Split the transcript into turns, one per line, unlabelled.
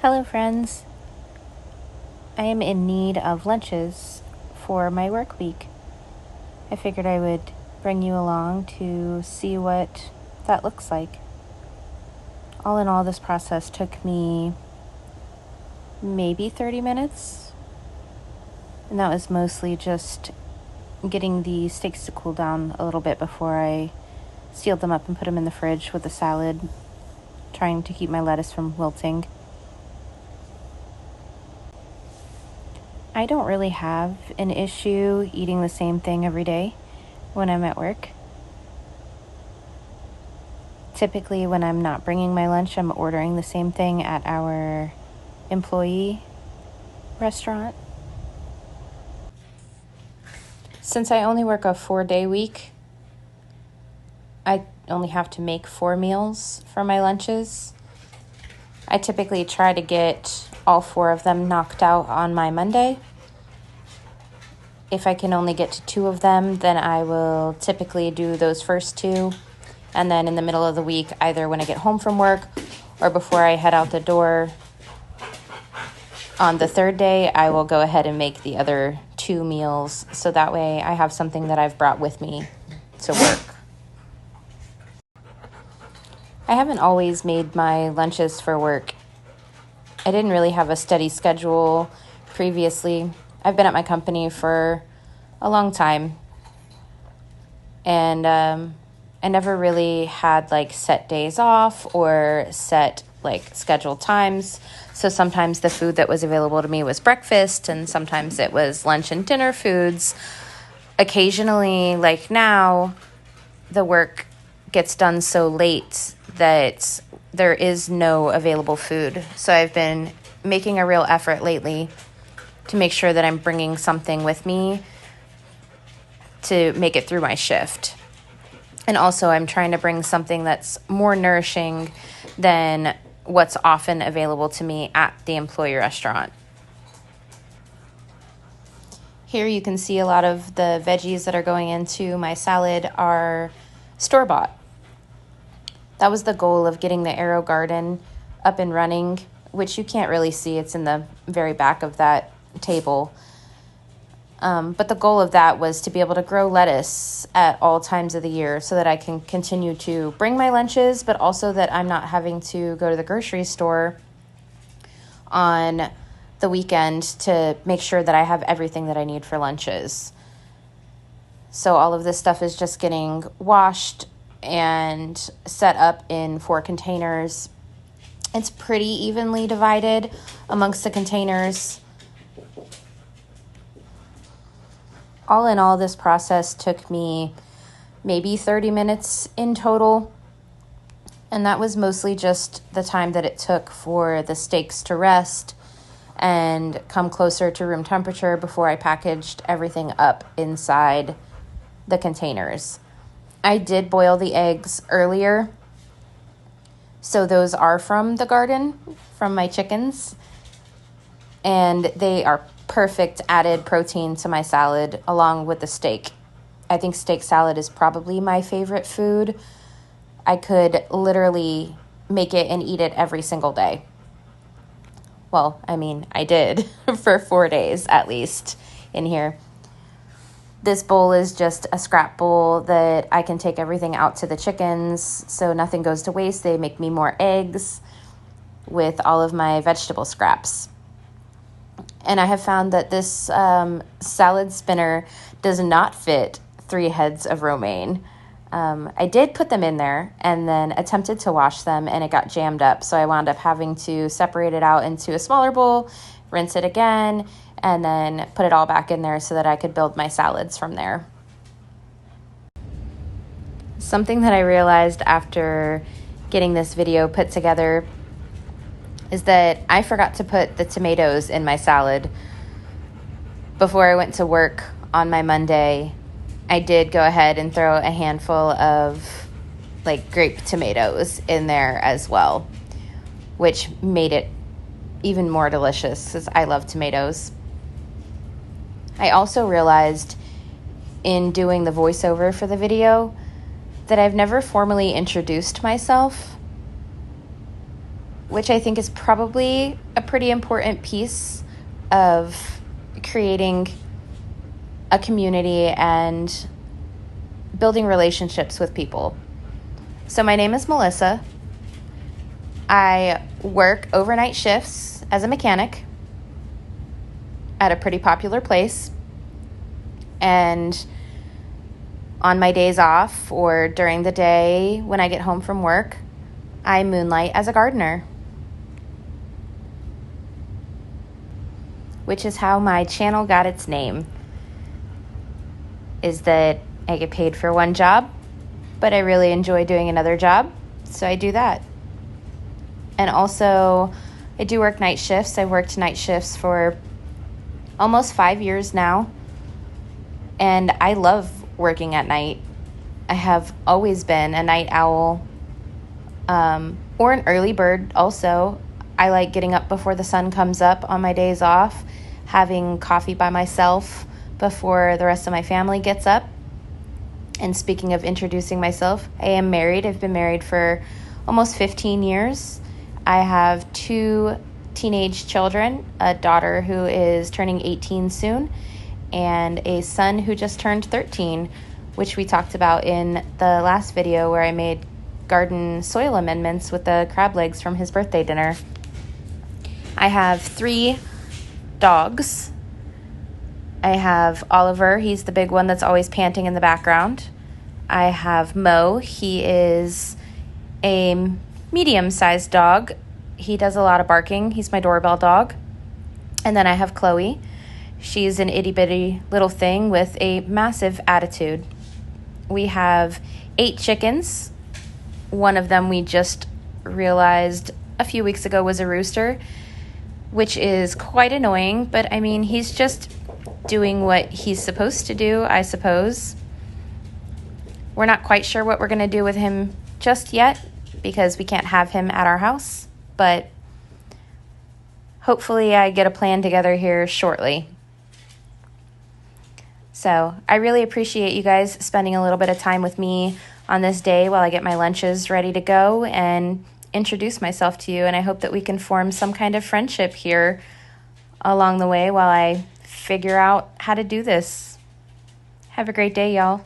Hello, friends. I am in need of lunches for my work week. I figured I would bring you along to see what that looks like. All in all, this process took me maybe 30 minutes, and that was mostly just getting the steaks to cool down a little bit before I sealed them up and put them in the fridge with the salad, trying to keep my lettuce from wilting. I don't really have an issue eating the same thing every day when I'm at work. Typically, when I'm not bringing my lunch, I'm ordering the same thing at our employee restaurant. Since I only work a 4-day week, I only have to make 4 meals for my lunches. I typically try to get all 4 of them knocked out on my Monday. If I can only get to 2 of them, then I will typically do those first 2. And then in the middle of the week, either when I get home from work or before I head out the door on the 3rd day, I will go ahead and make the other 2 meals. So that way I have something that I've brought with me to work. I haven't always made my lunches for work. I didn't really have a steady schedule previously. I've been at my company for a long time, and I never really had set days off or set scheduled times. So sometimes the food that was available to me was breakfast, and sometimes it was lunch and dinner foods. Occasionally, like now, the work gets done so late that there is no available food. So I've been making a real effort lately to make sure that I'm bringing something with me to make it through my shift. And also I'm trying to bring something that's more nourishing than what's often available to me at the employee restaurant. Here you can see a lot of the veggies that are going into my salad are store-bought. That was the goal of getting the AeroGarden up and running, which you can't really see. It's in the very back of that table. But the goal of that was to be able to grow lettuce at all times of the year so that I can continue to bring my lunches, but also that I'm not having to go to the grocery store on the weekend to make sure that I have everything that I need for lunches. So all of this stuff is just getting washed and set up in 4 containers. It's pretty evenly divided amongst the containers. All in all, this process took me maybe 30 minutes in total. And that was mostly just the time that it took for the steaks to rest and come closer to room temperature before I packaged everything up inside the containers. I did boil the eggs earlier, so those are from the garden, from my chickens, and they are perfect added protein to my salad along with the steak. I think steak salad is probably my favorite food. I could literally make it and eat it every single day. Well, I mean, I did for 4 days at least in here. This bowl is just a scrap bowl that I can take everything out to the chickens so nothing goes to waste. They make me more eggs with all of my vegetable scraps. And I have found that this salad spinner does not fit 3 heads of romaine. I did put them in there and then attempted to wash them, and it got jammed up. So I wound up having to separate it out into a smaller bowl, rinse it again, and then put it all back in there so that I could build my salads from there. Something that I realized after getting this video put together is that I forgot to put the tomatoes in my salad. Before I went to work on my Monday, I did go ahead and throw a handful of grape tomatoes in there as well, which made it even more delicious because I love tomatoes. I also realized in doing the voiceover for the video that I've never formally introduced myself. which I think is probably a pretty important piece of creating a community and building relationships with people. So my name is Melissa. I work overnight shifts as a mechanic at a pretty popular place. And on my days off or during the day when I get home from work, I moonlight as a gardener, which is how my channel got its name, is that I get paid for one job, but I really enjoy doing another job, so I do that. And also, I do work night shifts. I've worked night shifts for almost 5 years now, and I love working at night. I have always been a night owl, or an early bird also. I like getting up before the sun comes up on my days off, having coffee by myself before the rest of my family gets up. And speaking of introducing myself, I am married. I've been married for almost 15 years. I have 2 teenage children, a daughter who is turning 18 soon, and a son who just turned 13, which we talked about in the last video where I made garden soil amendments with the crab legs from his birthday dinner. I have 3 dogs. I have Oliver. He's the big one that's always panting in the background. I have Mo. He is a medium-sized dog. He does a lot of barking. He's my doorbell dog. And then I have Chloe. She's an itty-bitty little thing with a massive attitude. We have 8 chickens. One of them we just realized a few weeks ago was a rooster, which is quite annoying, but I mean, he's just doing what he's supposed to do, I suppose. We're not quite sure what we're going to do with him just yet because we can't have him at our house, but hopefully I get a plan together here shortly. So I really appreciate you guys spending a little bit of time with me on this day while I get my lunches ready to go and introduce myself to you. And I hope that we can form some kind of friendship here along the way while I figure out how to do this. Have a great day, y'all.